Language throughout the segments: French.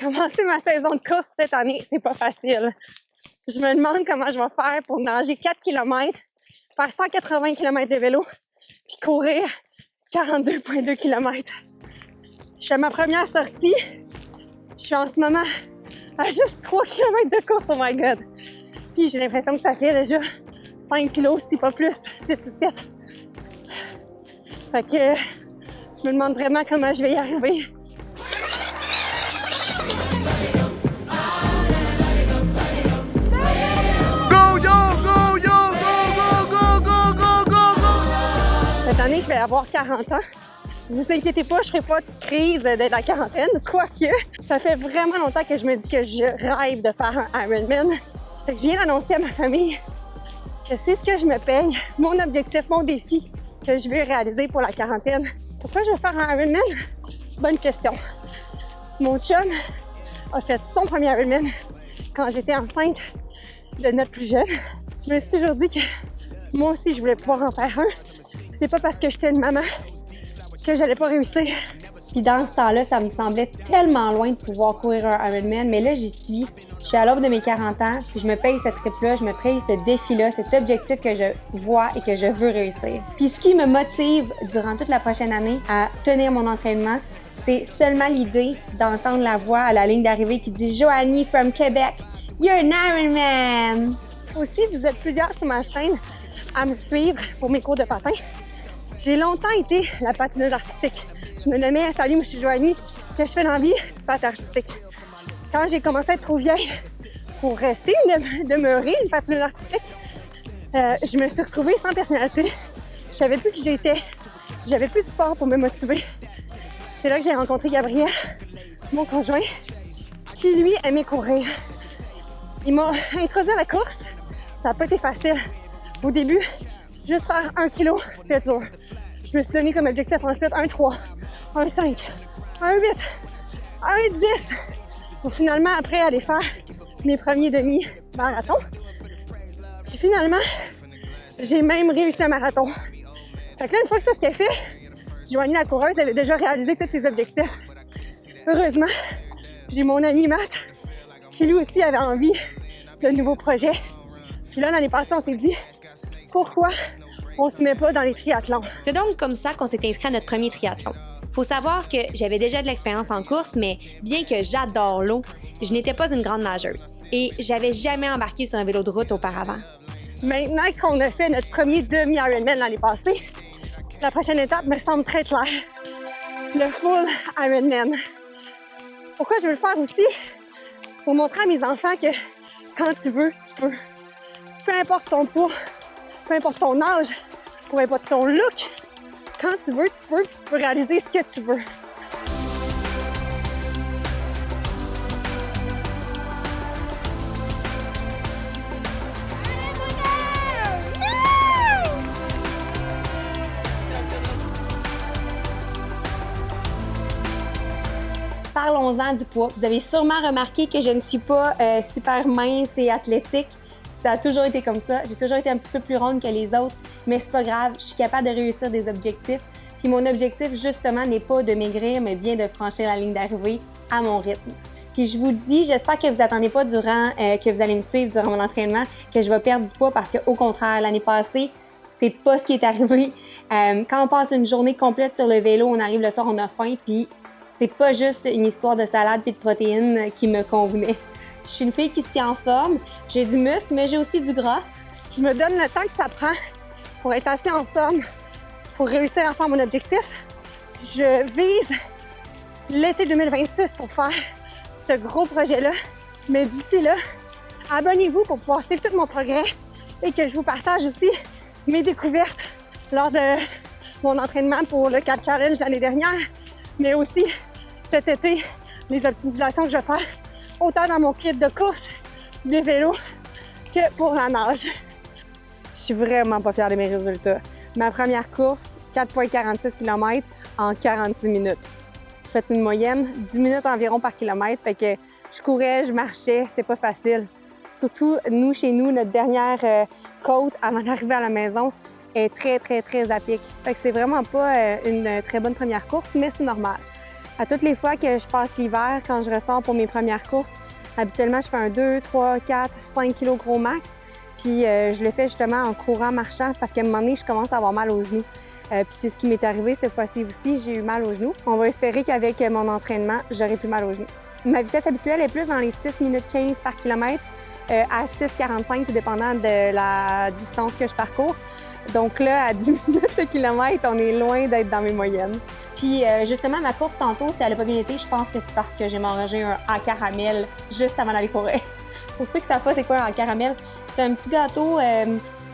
Commencer ma saison de course cette année, c'est pas facile. Je me demande comment je vais faire pour nager 4 km, faire 180 km de vélo, puis courir 42,2 km. Je fais ma première sortie. Je suis en ce moment à juste 3 km de course, oh my god! Puis j'ai l'impression que ça fait déjà 5 kilos, si pas plus, 6 ou 7. Fait que je me demande vraiment comment je vais y arriver. Cette année, je vais avoir 40 ans. Ne vous inquiétez pas, je ne ferai pas de crise de la quarantaine, quoique ça fait vraiment longtemps que je me dis que je rêve de faire un Ironman. Fait que je viens d'annoncer à ma famille que c'est ce que je me paye, mon objectif, mon défi que je vais réaliser pour la quarantaine. Pourquoi je vais faire un Ironman? Bonne question. Mon chum a fait son premier Ironman quand j'étais enceinte de notre plus jeune. Je me suis toujours dit que moi aussi, je voulais pouvoir en faire un. C'est pas parce que j'étais une maman que j'allais pas réussir. Puis dans ce temps-là, ça me semblait tellement loin de pouvoir courir un Ironman, mais là, j'y suis. Je suis à l'aube de mes 40 ans, puis je me paye cette trip-là, je me paye ce défi-là, cet objectif que je vois et que je veux réussir. Puis ce qui me motive durant toute la prochaine année à tenir mon entraînement, c'est seulement l'idée d'entendre la voix à la ligne d'arrivée qui dit « Joanie from Québec, you're an Ironman! » Aussi, vous êtes plusieurs sur ma chaîne à me suivre pour mes cours de patin. J'ai longtemps été la patineuse artistique. Je me nommais « Salut, moi je suis Joanie, que je fais dans la vie du patin artistique ». Quand j'ai commencé à être trop vieille pour rester, demeurer une patineuse artistique, je me suis retrouvée sans personnalité. Je savais plus qui j'étais. J'avais plus de sport pour me motiver. C'est là que j'ai rencontré Gabriel, mon conjoint, qui lui aimait courir. Il m'a introduit à la course. Ça n'a pas été facile. Au début, juste faire 1 kilo, c'était dur. Je me suis donné comme objectif ensuite 1,3, 1,5, 1,8, 1,10 pour finalement après aller faire mes premiers demi-marathons. Puis finalement, j'ai même réussi un marathon. Fait que là, une fois que ça c'était fait, Joanie la coureuse, elle a déjà réalisé tous ses objectifs. Heureusement, j'ai mon ami Matt qui lui aussi avait envie de nouveaux projets. Puis là, l'année passée, on s'est dit pourquoi on se met pas dans les triathlons. C'est donc comme ça qu'on s'est inscrit à notre premier triathlon. Faut savoir que j'avais déjà de l'expérience en course, mais bien que j'adore l'eau, je n'étais pas une grande nageuse et j'avais jamais embarqué sur un vélo de route auparavant. Maintenant qu'on a fait notre premier demi-Ironman l'année passée, la prochaine étape me semble très claire. Le full Ironman. Pourquoi je veux le faire aussi? C'est pour montrer à mes enfants que quand tu veux, tu peux. Peu importe ton poids, peu importe ton âge, peu importe ton look, quand tu veux, tu peux réaliser ce que tu veux. Parlons-en du poids. Vous avez sûrement remarqué que je ne suis pas super mince et athlétique. Ça a toujours été comme ça. J'ai toujours été un petit peu plus ronde que les autres, mais c'est pas grave. Je suis capable de réussir des objectifs. Puis mon objectif, justement, n'est pas de maigrir, mais bien de franchir la ligne d'arrivée à mon rythme. Puis je vous dis, j'espère que vous attendez pas que vous allez me suivre durant mon entraînement, que je vais perdre du poids parce qu'au contraire, l'année passée, c'est pas ce qui est arrivé. Quand on passe une journée complète sur le vélo, on arrive le soir, on a faim, puis c'est pas juste une histoire de salade puis de protéines qui me convenait. Je suis une fille qui se tient en forme, j'ai du muscle, mais j'ai aussi du gras. Je me donne le temps que ça prend pour être assez en forme, pour réussir à faire mon objectif. Je vise l'été 2026 pour faire ce gros projet-là. Mais d'ici là, abonnez-vous pour pouvoir suivre tout mon progrès et que je vous partage aussi mes découvertes lors de mon entraînement pour le 4 Challenge l'année dernière, mais aussi cet été, les optimisations que je vais faire autant dans mon kit de course, de vélo, que pour la nage. Je suis vraiment pas fière de mes résultats. Ma première course, 4,46 km en 46 minutes. Faites une moyenne, 10 minutes environ par kilomètre. Fait que je courais, je marchais, c'était pas facile. Surtout, nous, chez nous, notre dernière côte avant d'arriver à la maison est très à pic. Fait que c'est vraiment pas une très bonne première course, mais c'est normal. À toutes les fois que je passe l'hiver, quand je ressors pour mes premières courses, habituellement, je fais un 2, 3, 4, 5 kg gros max. Puis je le fais justement en courant, marchant, parce qu'à un moment donné, je commence à avoir mal aux genoux. Puis c'est ce qui m'est arrivé cette fois-ci aussi, j'ai eu mal aux genoux. On va espérer qu'avec mon entraînement, j'aurai plus mal aux genoux. Ma vitesse habituelle est plus dans les 6 minutes 15 par kilomètre à 6,45, tout dépendant de la distance que je parcours. Donc là, à 10 minutes le kilomètre, on est loin d'être dans mes moyennes. Puis justement, ma course tantôt, si elle n'a pas bien été, je pense que c'est parce que j'ai mangé un en caramel juste avant d'aller courir. Pour ceux qui ne savent pas c'est quoi un caramel, c'est un petit gâteau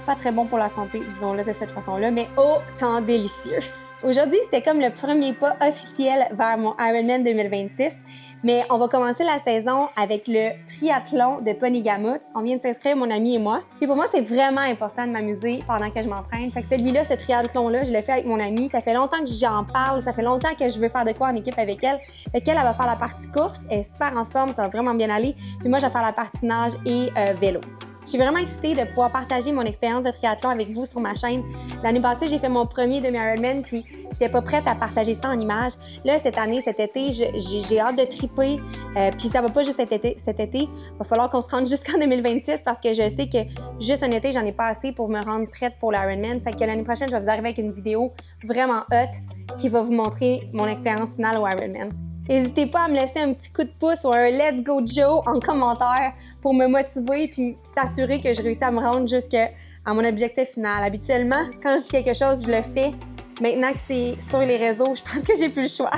pas très bon pour la santé, disons-le de cette façon-là, mais autant délicieux. Aujourd'hui, c'était comme le premier pas officiel vers mon Ironman 2026, mais on va commencer la saison avec le triathlon de Ponygamut. On vient de s'inscrire, mon ami et moi. Puis pour moi, c'est vraiment important de m'amuser pendant que je m'entraîne. Fait que celui-là, ce triathlon-là, je l'ai fait avec mon amie. Ça fait longtemps que j'en parle, ça fait longtemps que je veux faire de quoi en équipe avec elle. Fait qu'elle, elle va faire la partie course, elle est super en forme, ça va vraiment bien aller. Puis moi, je vais faire la partie nage et vélo. Je suis vraiment excitée de pouvoir partager mon expérience de triathlon avec vous sur ma chaîne. L'année passée, j'ai fait mon premier demi-Ironman, puis j'étais pas prête à partager ça en images. Là, cette année, cet été, j'ai hâte de triper. Puis ça va pas juste cet été. Il va falloir qu'on se rende jusqu'en 2026 parce que je sais que juste un été, j'en ai pas assez pour me rendre prête pour l'Ironman. Fait que l'année prochaine, je vais vous arriver avec une vidéo vraiment hot qui va vous montrer mon expérience finale au Ironman. N'hésitez pas à me laisser un petit coup de pouce ou un Let's Go Joe en commentaire pour me motiver puis s'assurer que je réussis à me rendre jusqu'à mon objectif final. Habituellement, quand je dis quelque chose, je le fais. Maintenant que c'est sur les réseaux, je pense que j'ai plus le choix.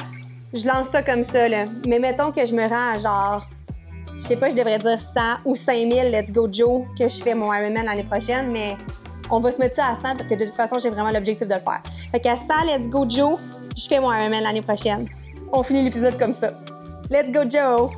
Je lance ça comme ça, là. Mais mettons que je me rends à genre, je sais pas, je devrais dire 100 ou 5000 Let's Go Joe que je fais mon Ironman l'année prochaine, mais on va se mettre ça à 100 parce que de toute façon, j'ai vraiment l'objectif de le faire. Fait qu'à 100 Let's Go Joe, je fais mon Ironman l'année prochaine. On finit l'épisode comme ça. Let's go, Joe!